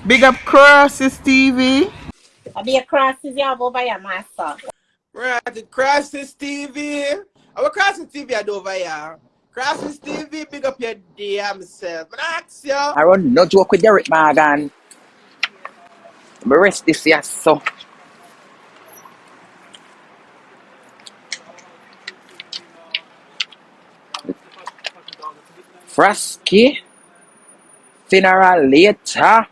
Big up Crosses TV. I'll be a crosses you have over here, master. Right, Crisis TV. Our Crisis TV I do over here. Crisis TV, big up your damn self. And ask you. I run no joke with Derrick Morgan. Me rest this year, so. Frosky. Funeral later.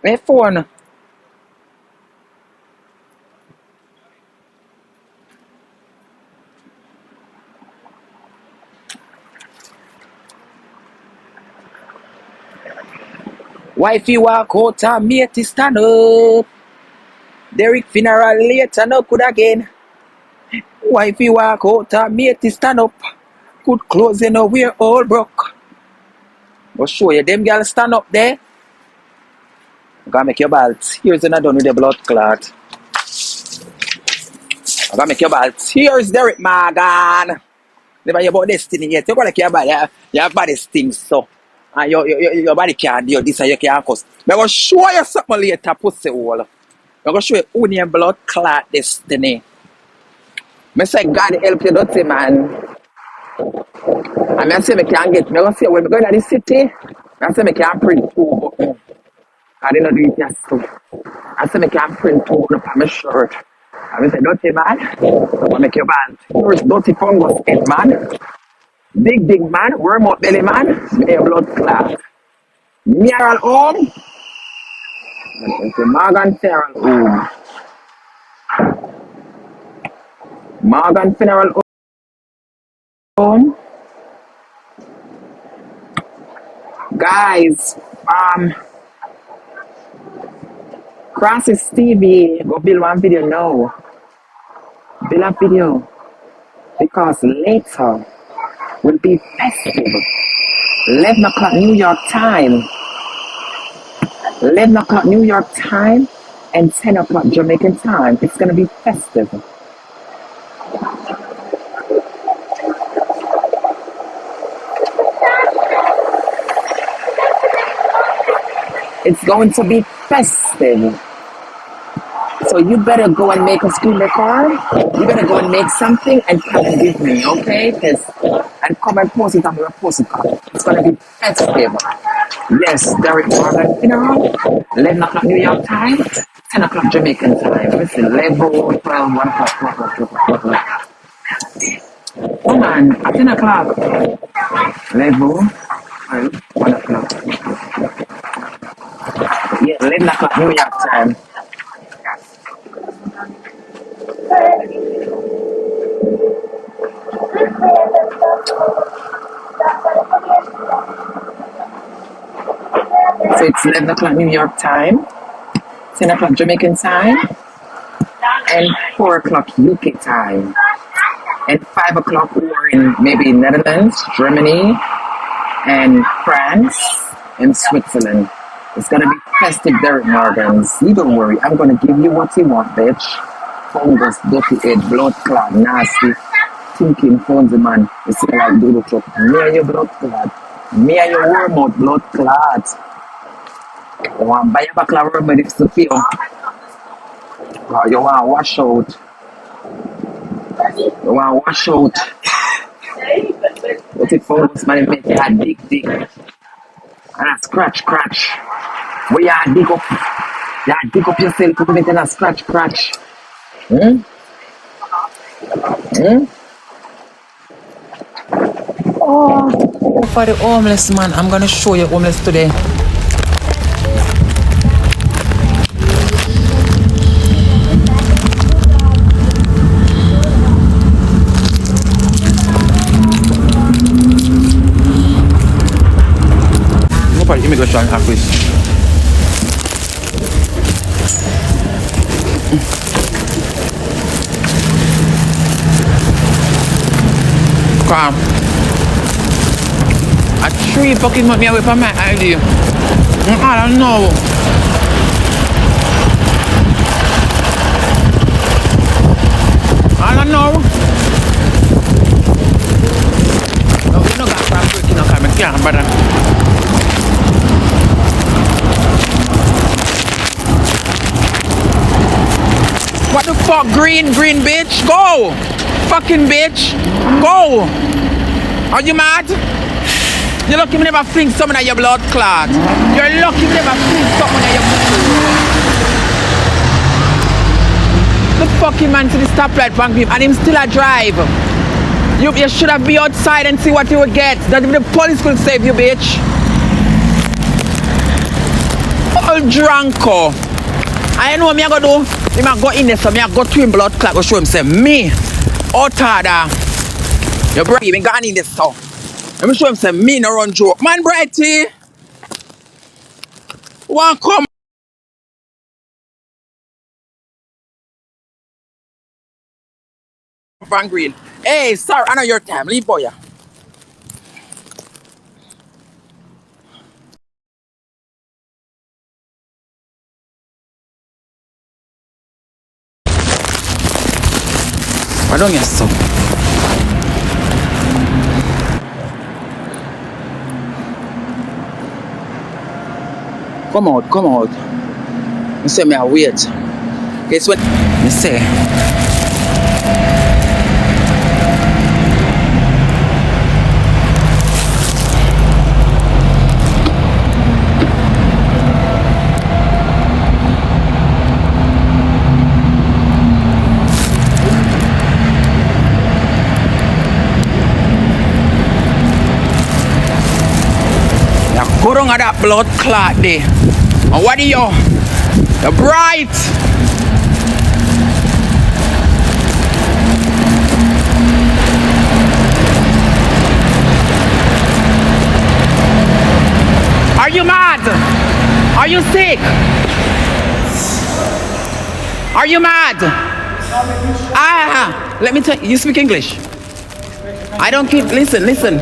My phone. Wifey walk out and matey stand up. Derrick funeral later, no good again. Wifey walk out and matey stand up. Good clothes, you know, we're all broke. But show you, them girls stand up there. I'm gonna make your ball tears and I done with the blood clot. I'm gonna make your ball tears, Derrick Morgan. Never hear about destiny yet. You're gonna care about it. You have body things, so. And your body can't do this and you can't cuss. I'm gonna show you something later, pussy hole. I'm gonna show you Unuh blood clot destiny. I say God help you, dirty man. And I say I can't get, I'm gonna say when we go to the city, I say I can't print two buttons. I didn't do it yesterday. I say I can't print two up on my shirt. And I say, dirty man, I make your band. Here's dirty fungus head man. Big man, worm out belly man, me a blood clot. Mural home. It's a Morgan funeral home. Morgan funeral home. Guys, Crosses TV, go build one video now. Build a video. Because later will be festive. 11 o'clock New York time. 11 o'clock New York time and 10 o'clock Jamaican time. It's going to be festive. It's going to be festive. So you better go and make a screen record. You better go and make something and come and give me, okay? And come and post it on your post card. It's gonna be festive. Yes, Derrick Morgan funeral. 11 o'clock New York time, 10 o'clock Jamaican time. Listen, 11, 12, 1 o'clock, 2 o'clock, 2 o'clock, 2 o'clock. Come on, at 10 o'clock. 11, 12, 1 o'clock. Yeah, 11 o'clock New York time. So it's 11 o'clock New York time, 10 o'clock Jamaican time, and 4 o'clock UK time, and 5 o'clock we're in maybe Netherlands, Germany, and France, and Switzerland. It's gonna be festive, Derrick Morgans. You don't worry, I'm gonna give you what you want, bitch. Fungus, dirty head, blood clot, nasty, thinking phones, man. You see like doodle truck. Me and your blood clot. Me and your worm out blood clot. You want to buy a bottle of remedy to feel. You want to wash out. You want to wash out. What it fungus, man, make you dig. And a scratch. Where you dig up. You dig up yourself to make a scratch. Oh, for the homeless man, I'm gonna show you homeless today. Go for the immigration office. Come. A tree fucking want me away from my ID. I don't know. No, we don't got to break in, okay, I can't, brother. fuck? Green bitch. Go. Fucking bitch. Go. Are you mad? You're lucky me never fling something at your blood clot. You're lucky me never fling something at your the fucking man to the stoplight bank him and him still a drive. You should have been outside and see what you would get. That even the police could save you, bitch. All drunko. I know what me I go do. Him I go in there so me I go to him blood clot go show him say me outada. Your brother even got in this so. Let me show him say me no run joke. Man Brighty. One come Van Green. Hey, sorry, I know your time. Leave boy. I don't get so. Come out. You say me I wait. Guess what? You say. Go down at that blood clot there. And what are you? You're bright. Are you mad? Are you sick? Are you mad? Let me tell you, you speak English. I don't give, listen.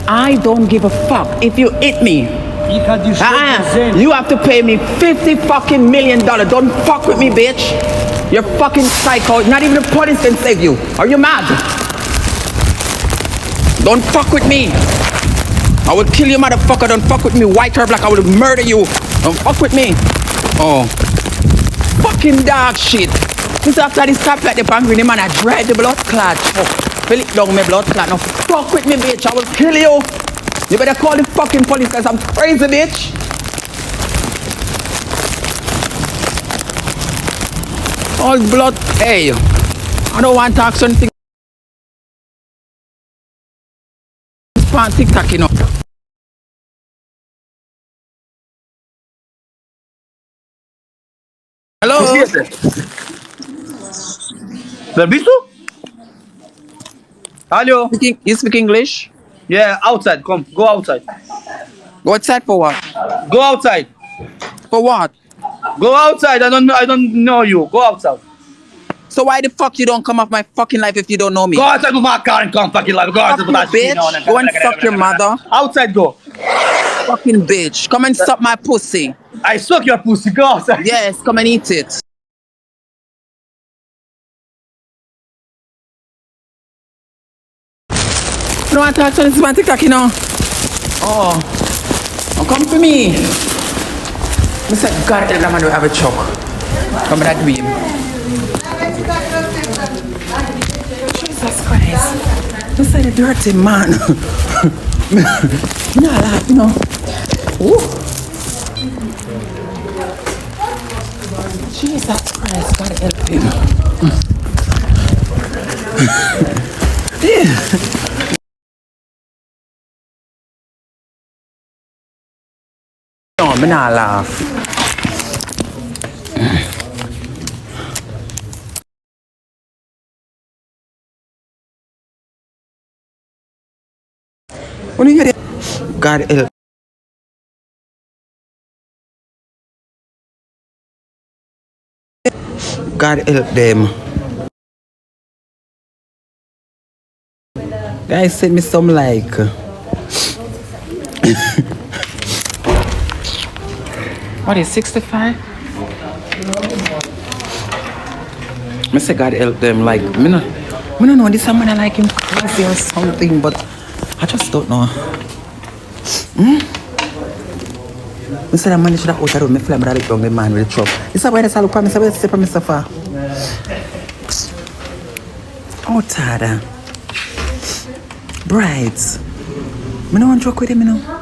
I don't give a fuck if you hit me. You have to pay me $50 million. Don't fuck with me, bitch. You're fucking psycho. Not even the police can save you. Are you mad? Don't fuck with me. I will kill you, motherfucker. Don't fuck with me, white or black. I will murder you. Don't fuck with me. Oh. Fucking dog shit. Since after this stop like the bank with him and I dread the blood clot. Fill it down my blood clot. Now fuck with me, bitch. I will kill you. You better call the fucking police because I'm crazy, bitch. All blood. Hey, I don't want to talk something. On TikTok, you know. Hello? Verbistu? Hello? You speak English? Yeah, outside. Come, go outside. Go outside for what? Go outside. For what? Go outside. I don't know you. Go outside. So why the fuck you don't come off my fucking life if you don't know me? Go outside with my car and come fucking life. Go outside with that bitch. Go and fuck your mother. Outside, go. Fucking bitch. Come and suck my pussy. I suck your pussy. Go outside. Yes, come and eat it. You don't want to talk to this man TikTok, you know? Oh. Don't come for me. I said, God, that man will have a choke. Come with that dream. Jesus Christ. You say the dirty man. You know, like, you know. Ooh. Jesus Christ, God help him. Yeah. No, I'm not laugh. What do you hear? God help. God help them. Guys, send me some like. What is 65? I say God help them. Like, me no know this man I like him crazy or something, but I just don't know. I said that man should have out of me fly, but I look down the man with the truck. This is why I look for me, so I say for me so far. Outside. Brides. I don't want to joke with him, you know.